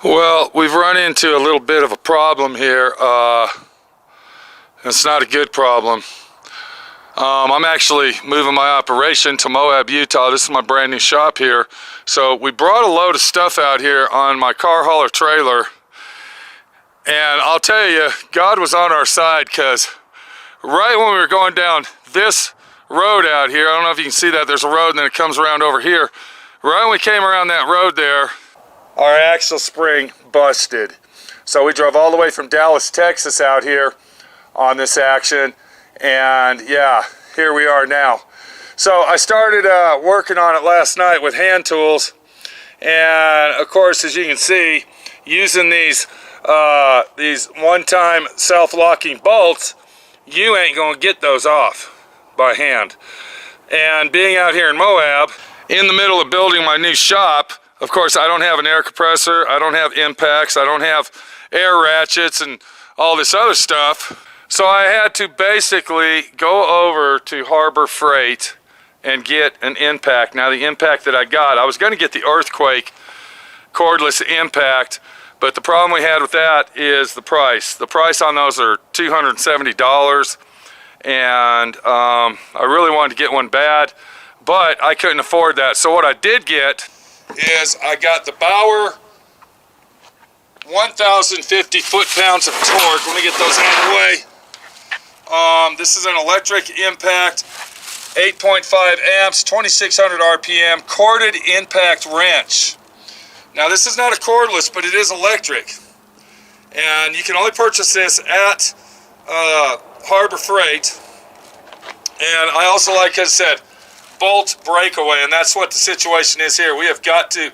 Well, we've run into a little bit of a problem here. It's not a good problem. I'm actually moving my operation to Moab, Utah. This is my brand new shop here. So we brought a load of stuff out here on my car hauler trailer. And I'll tell you, God was on our side, because right when we were going down this road out here, I don't know if you can see that, there's a road and then it comes around over here. Right when we came around that road there, our axle spring busted. So we drove all the way from Dallas, Texas out here on this action, and yeah, here we are now. So I started working on it last night with hand tools, and of course, as you can see, using these one-time self-locking bolts, you ain't gonna get those off by hand. And being out here in Moab, in the middle of building my new shop, of course, I don't have an air compressor, I don't have impacts, I don't have air ratchets and all this other stuff. So I had to basically go over to Harbor Freight and get an impact. Now the impact that I was going to get the Earthquake cordless impact, but the problem we had with that is the price. The price on those are $270, and I really wanted to get one bad, but I couldn't afford that. So what I did get is I got the Bauer 1050 foot-pounds of torque. Let me get those out of the way. This is an electric impact, 8.5 amps, 2600 RPM, corded impact wrench. Now this is not a cordless, but it is electric. And you can only purchase this at Harbor Freight. And I also, like I said, bolt breakaway, and that's what the situation is here. We have got to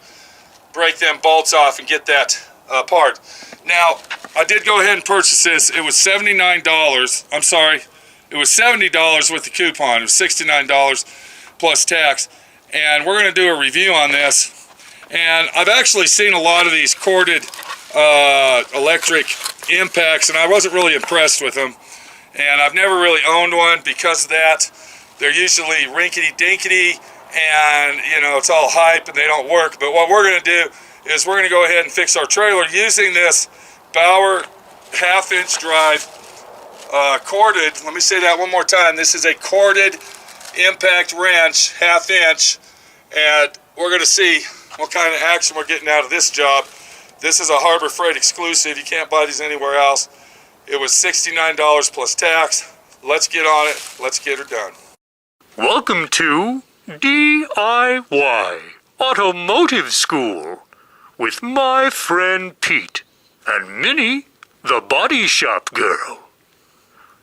break them bolts off and get that part. Now, I did go ahead and purchase this. It was $79. I'm sorry, it was $70 with the coupon. It was $69 plus tax. And we're going to do a review on this. And I've actually seen a lot of these corded electric impacts, and I wasn't really impressed with them. And I've never really owned one because of that. They're usually rinkety-dinkety, and you know, it's all hype and they don't work. But what we're going to do is we're going to go ahead and fix our trailer using this Bauer half-inch drive corded. Let me say that one more time. This is a corded impact wrench, half-inch, and we're going to see what kind of action we're getting out of this job. This is a Harbor Freight exclusive. You can't buy these anywhere else. It was $69 plus tax. Let's get on it. Let's get her done. Welcome to D.I.Y. Automotive School with my friend Pete and Minnie, the body shop girl.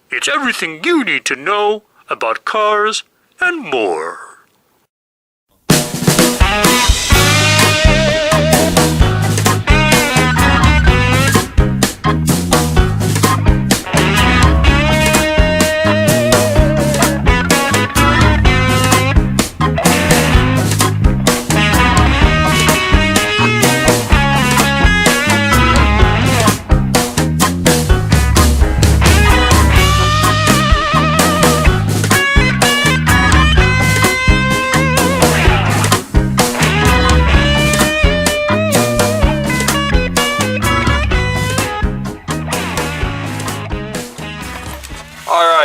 It's everything you need to know about cars and more.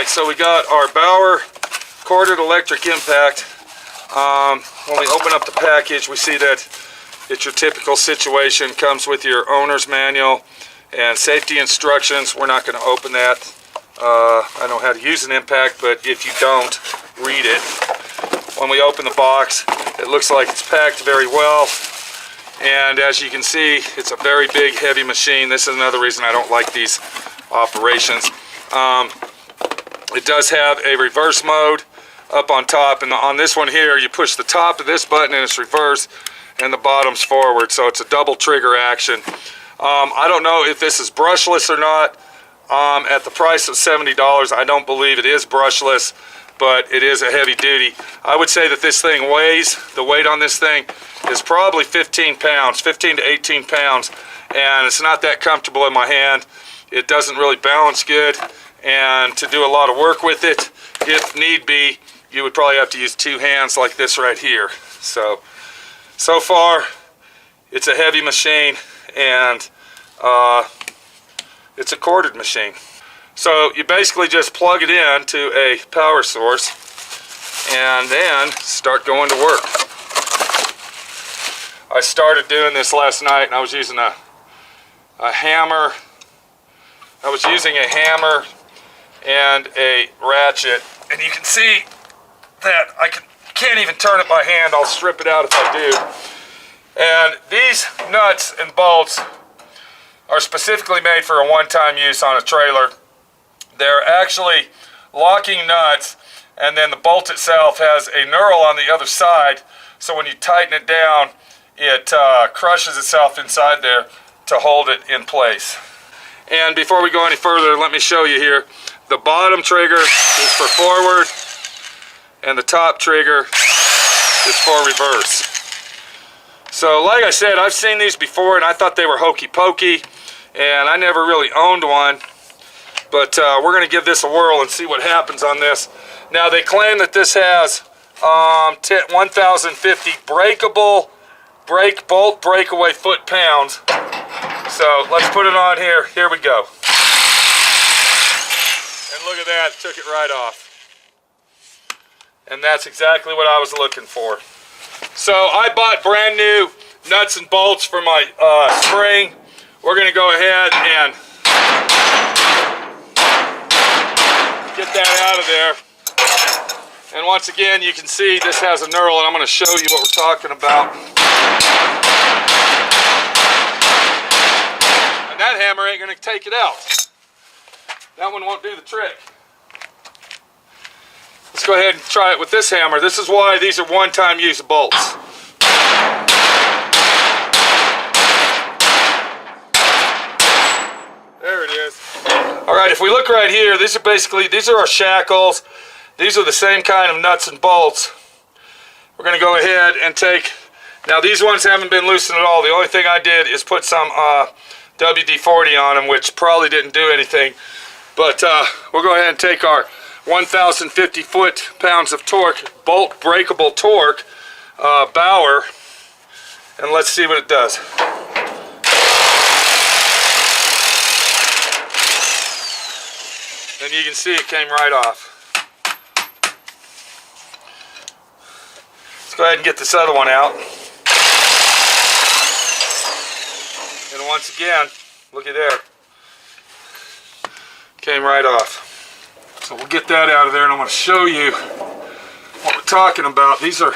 So we got our Bauer corded electric impact. When we open up the package, we see that it's your typical situation. Comes with your owner's manual and safety instructions. We're not going to open that. I know how to use an impact, but if you don't, read it. When we open the box, it looks like it's packed very well. And as you can see, it's a very big, heavy machine. This is another reason I don't like these operations. It does have a reverse mode up on top, and on this one here, you push the top of this button and it's reverse, and the bottom's forward, so it's a double trigger action. I don't know if this is brushless or not. At the price of $70, I don't believe it is brushless, but it is a heavy duty. I would say that this thing weighs, the weight on this thing is probably 15 pounds, 15 to 18 pounds, and it's not that comfortable in my hand. It doesn't really balance good. And to do a lot of work with it, if need be, you would probably have to use two hands like this right here. So far, it's a heavy machine, and it's a corded machine. So you basically just plug it in to a power source and then start going to work. I started doing this last night, and I was using a hammer. I was using a hammer and a ratchet, and you can see that I can't even turn it by hand. I'll strip it out if I do. And these nuts and bolts are specifically made for a one-time use on a trailer. They're actually locking nuts, and then the bolt itself has a knurl on the other side, so when you tighten it down, it crushes itself inside there to hold it in place. And before we go any further, let me show you here. The bottom trigger is for forward, and the top trigger is for reverse. So like I said, I've seen these before, and I thought they were hokey pokey, and I never really owned one. But we're going to give this a whirl and see what happens on this. Now, they claim that this has 1050 breakable bolt breakaway foot-pounds. So let's put it on here. Here we go. And look at that, took it right off. And that's exactly what I was looking for. So I bought brand new nuts and bolts for my spring. We're going to go ahead and get that out of there. And once again, you can see this has a knurl, and I'm going to show you what we're talking about. And that hammer ain't going to take it out. That one won't do the trick. Let's go ahead and try it with this hammer. This is why these are one-time use bolts. There it is. All right, if we look right here, these are our shackles. These are the same kind of nuts and bolts. We're going to go ahead and take, now these ones haven't been loosened at all. The only thing I did is put some WD-40 on them, which probably didn't do anything. But we'll go ahead and take our 1,050 foot-pounds of torque, bolt breakable torque, Bauer, and let's see what it does. And you can see it came right off. Let's go ahead and get this other one out. And once again, look at there. Came right off. So we'll get that out of there, and I'm going to show you what we're talking about. These are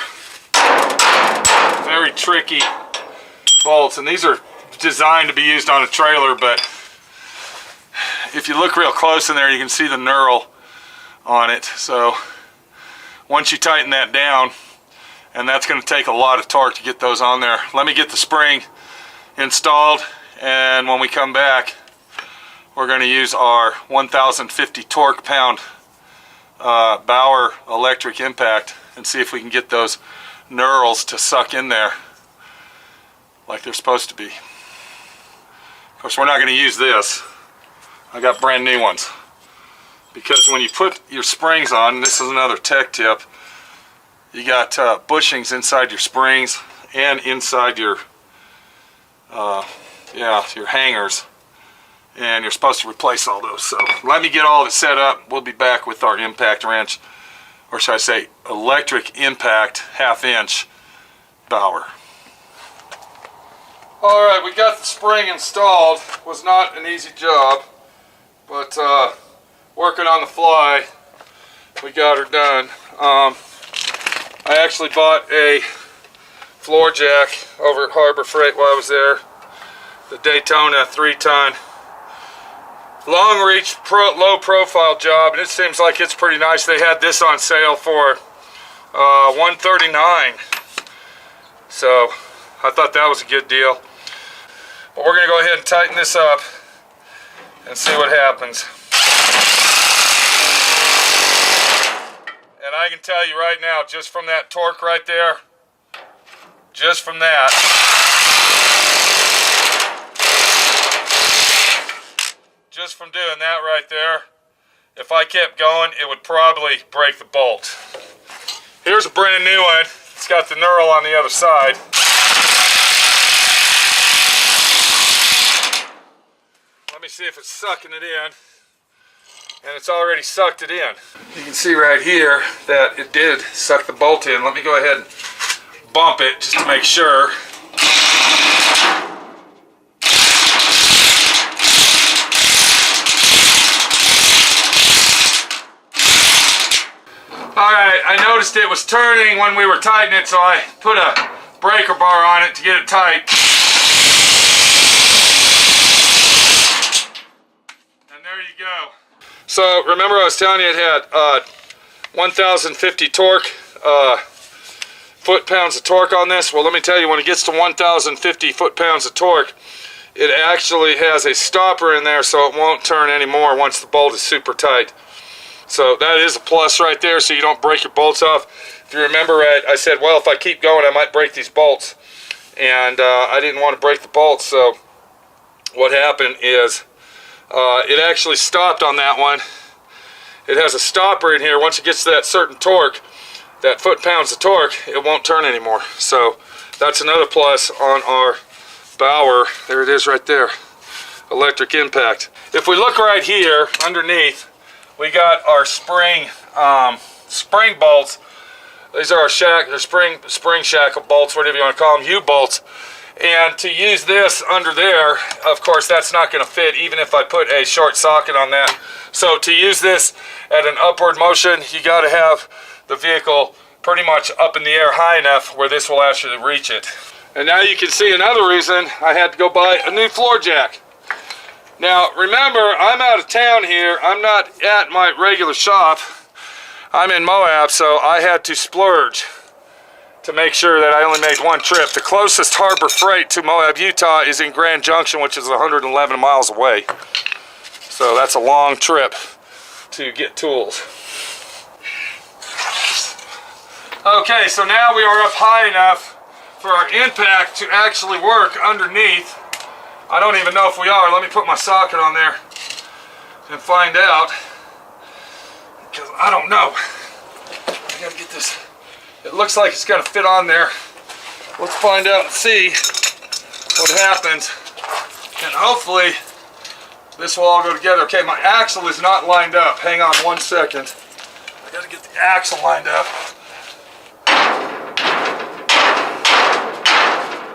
very tricky bolts, and these are designed to be used on a trailer, but if you look real close in there, you can see the knurl on it. So once you tighten that down, and that's going to take a lot of torque to get those on there. Let me get the spring installed, and when we come back, we're going to use our 1,050 torque pound Bauer electric impact and see if we can get those knurls to suck in there like they're supposed to be. Of course, we're not going to use this. I got brand new ones, because when you put your springs on, this is another tech tip, you got bushings inside your springs and inside your your hangers, and you're supposed to replace all those. So let me get all of it set up. We'll be back with our impact wrench, or should I say electric impact 1/2 inch Bauer. Alright, we got the spring installed. Was not an easy job, but working on the fly, we got her done. I actually bought a floor jack over at Harbor Freight while I was there. The Daytona 3-ton long reach low profile job, and it seems like it's pretty nice. They had this on sale for $139, so I thought that was a good deal. But we're going to go ahead and tighten this up and see what happens. And I can tell you right now, just from that torque right there, just from that, just from doing that right there, if I kept going, it would probably break the bolt. Here's a brand new one. It's got the knurl on the other side. see if it's sucking it in. And it's already sucked it in. You can see right here that it did suck the bolt in. Let me go ahead and bump it just to make sure. Alright, I noticed it was turning when we were tightening it, so I put a breaker bar on it to get it tight. And there you go. So remember I was telling you it had 1050 torque, foot-pounds of torque on this? Well, let me tell you, when it gets to 1050 foot-pounds of torque, it actually has a stopper in there so it won't turn anymore once the bolt is super tight. So that is a plus right there, so you don't break your bolts off. If you remember right, I said, well, if I keep going, I might break these bolts. And I didn't want to break the bolts, so what happened is it actually stopped on that one. It has a stopper in here. Once it gets to that certain torque, that foot-pounds of torque, it won't turn anymore. So that's another plus on our Bauer. There it is right there, electric impact. If we look right here underneath, we got our spring bolts. These are our spring shackle bolts, whatever you want to call them, U-bolts. And to use this under there, of course, that's not going to fit even if I put a short socket on that. So to use this at an upward motion, you got to have the vehicle pretty much up in the air high enough where this will actually reach it. And now you can see another reason I had to go buy a new floor jack. Now, remember, I'm out of town here. I'm not at my regular shop. I'm in Moab, so I had to splurge to make sure that I only made one trip. The closest Harbor Freight to Moab, Utah is in Grand Junction, which is 111 miles away. So that's a long trip to get tools. Okay, so now we are up high enough for our impact to actually work underneath. I don't even know if we are. Let me put my socket on there and find out, because I don't know. I gotta get this. It looks like it's gonna fit on there. Let's find out and see what happens. And hopefully this will all go together. Okay, my axle is not lined up. Hang on 1 second. I gotta get the axle lined up.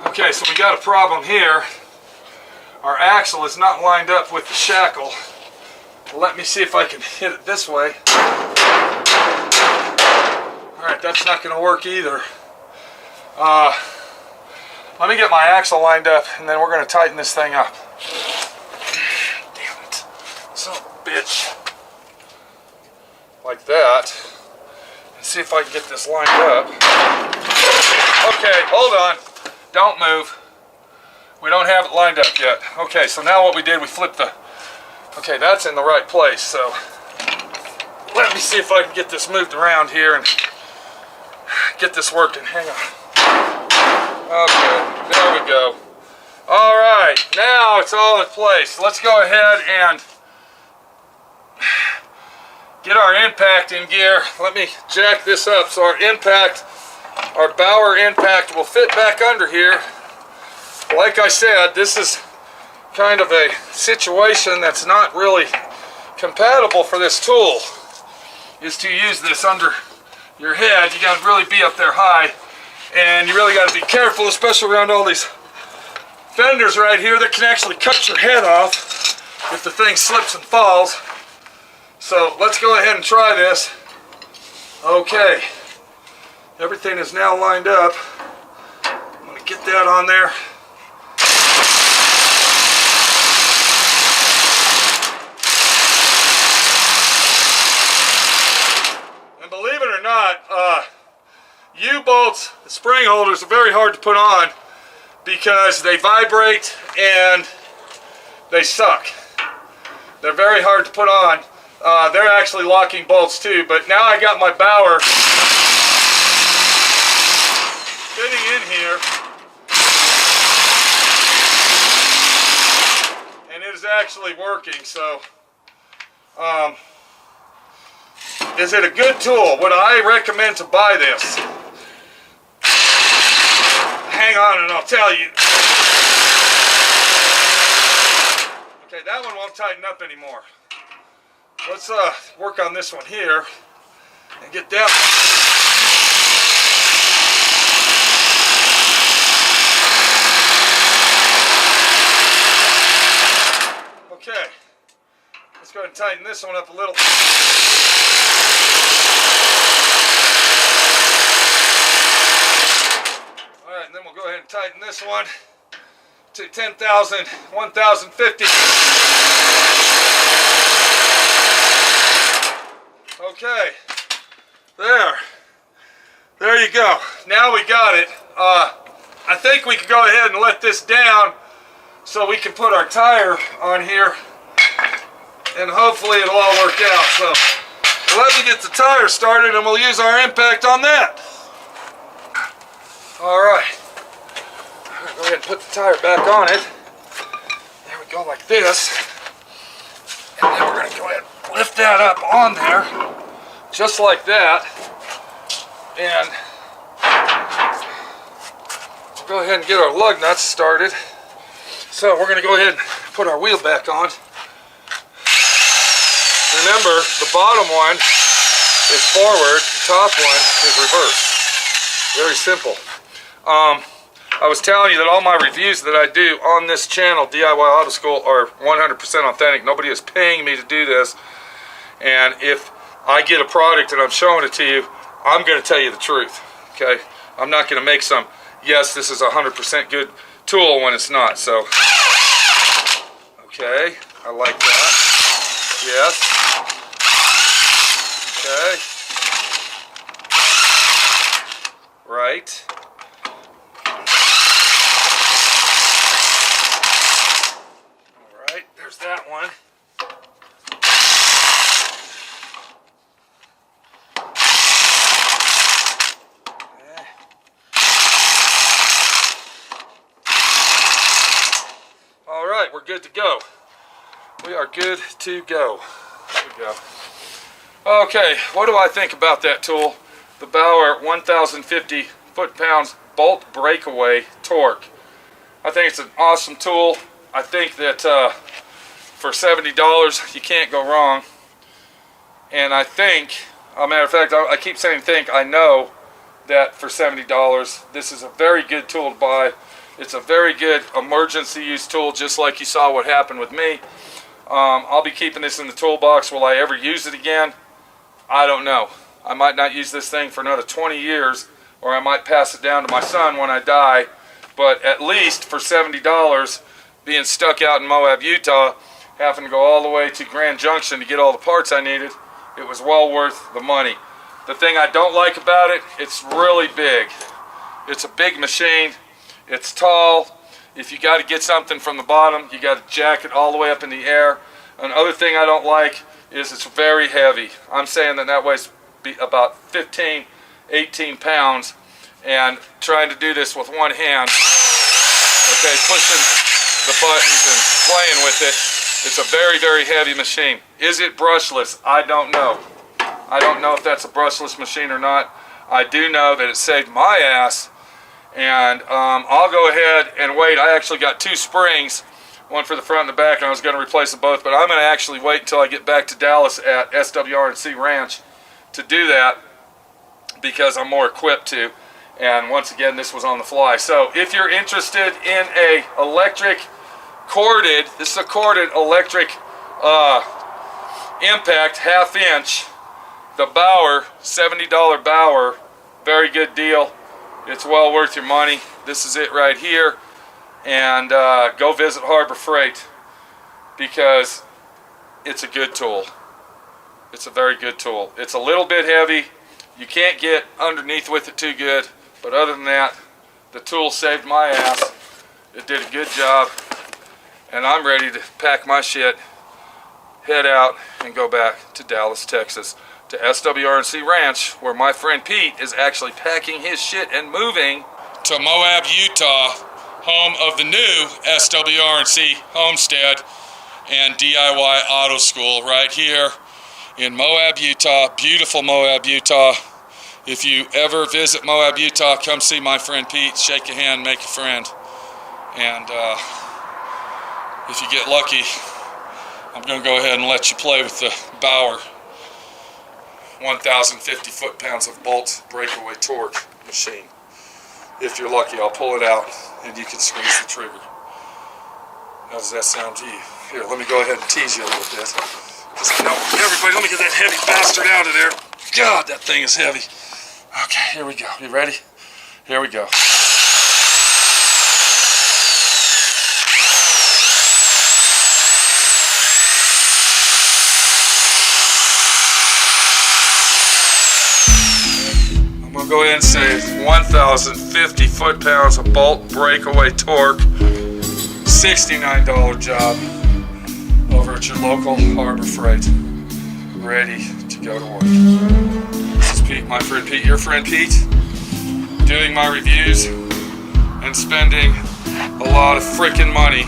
Okay, so we got a problem here. Our axle is not lined up with the shackle. Let me see if I can hit it this way. Alright, that's not going to work either. Let me get my axle lined up and then we're going to tighten this thing up. Damn it. Son of a bitch. Like that. And see if I can get this lined up. Okay, hold on. Don't move. We don't have it lined up yet. Okay, so now what we did, we flipped the... Okay, that's in the right place, so... Let me see if I can get this moved around here and get this working. Hang on. Okay, there we go. Alright, now it's all in place. Let's go ahead and get our impact in gear. Let me jack this up so our impact, our Bauer impact will fit back under here. Like I said, this is kind of a situation that's not really compatible for this tool, is to use this under your head. You got to really be up there high, and you really got to be careful, especially around all these fenders right here that can actually cut your head off if the thing slips and falls. So let's go ahead and try this. Okay, everything is now lined up. I'm going to get that on there. U-bolts, the spring holders are very hard to put on because they vibrate and they suck. They're very hard to put on. They're actually locking bolts too, but now I got my Bauer fitting in here, and it is actually working. So is it a good tool? Would I recommend to buy this? Hang on and I'll tell you. Okay, that one won't tighten up anymore. Let's work on this one here and get that one. Okay, let's go ahead and tighten this one up a little. Alright, and then we'll go ahead and tighten this one to 10,000, 1050. Okay, there you go. Now we got it. I think we can go ahead and let this down so we can put our tire on here and hopefully it'll all work out. So let me get the tire started and we'll use our impact on that. Alright, go ahead and put the tire back on it. There we go, like this. And then we're going to go ahead and lift that up on there, just like that. And we'll go ahead and get our lug nuts started. So we're going to go ahead and put our wheel back on. Remember, the bottom one is forward, the top one is reverse. Very simple. I was telling you that all my reviews that I do on this channel, DIY Auto School, are 100% authentic. Nobody is paying me to do this. And if I get a product and I'm showing it to you, I'm going to tell you the truth. Okay? I'm not going to make some, yes, this is a 100% good tool when it's not. So, okay, I like that. Yes. Okay. Right. There's that one. Okay. All right, we're good to go. We are good to go. There we go. Okay, what do I think about that tool? The Bauer 1050 foot-pounds bolt breakaway torque. I think it's an awesome tool. I think that for $70 you can't go wrong. And I think, as a matter of fact, I keep saying think, I know that for $70 this is a very good tool to buy. It's a very good emergency use tool, just like you saw what happened with me. I'll be keeping this in the toolbox. Will I ever use it again? I don't know. I might not use this thing for another 20 years, or I might pass it down to my son when I die. But at least for $70, being stuck out in Moab, Utah, having to go all the way to Grand Junction to get all the parts I needed, it was well worth the money. The thing I don't like about it, it's really big. It's a big machine. It's tall. If you got to get something from the bottom, you got to jack it all the way up in the air. Another thing I don't like is it's very heavy. I'm saying that weighs about 15, 18 pounds, and trying to do this with one hand, okay, pushing the buttons and playing with it, it's a very, very heavy machine. Is it brushless? I don't know. I don't know if that's a brushless machine or not. I do know that it saved my ass, and I'll go ahead and wait. I actually got two springs, one for the front and the back, and I was going to replace them both, but I'm going to actually wait until I get back to Dallas at SWR&C Ranch to do that, because I'm more equipped to. And once again, this was on the fly. So if you're interested in a electric corded, this is a corded electric impact, 1/2 inch, the Bauer, $70 Bauer, very good deal. It's well worth your money. This is it right here. And go visit Harbor Freight, because it's a good tool. It's a very good tool. It's a little bit heavy. You can't get underneath with it too good. But other than that, the tool saved my ass. It did a good job. And I'm ready to pack my shit, head out, and go back to Dallas, Texas, to SWR&C Ranch, where my friend Pete is actually packing his shit and moving to Moab, Utah, home of the new SWR&C Homestead and DIY Auto School right here in Moab, Utah. Beautiful Moab, Utah. If you ever visit Moab, Utah, come see my friend Pete, shake a hand, make a friend. And if you get lucky, I'm going to go ahead and let you play with the Bauer 1,050 foot-pounds of bolt breakaway torque machine. If you're lucky, I'll pull it out and you can squeeze the trigger. How does that sound to you? Here, let me go ahead and tease you a little bit. Because I know everybody, let me get that heavy bastard out of there. God, that thing is heavy. Okay, here we go. You ready? Here we go. I'm going to go ahead and say 1,050 foot-pounds of bolt breakaway torque, $69 job over at your local Harbor Freight, ready to go to work. This is Pete, my friend Pete, your friend Pete, doing my reviews and spending a lot of freaking money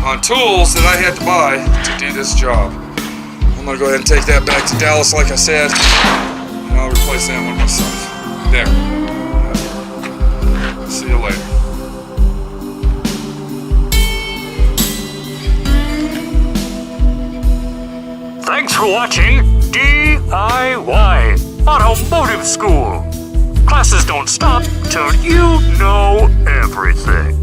on tools that I had to buy to do this job. I'm going to go ahead and take that back to Dallas like I said, and I'll replace that one myself. There. See you later. Thanks for watching D.I.Y. Automotive School. Classes don't stop till you know everything.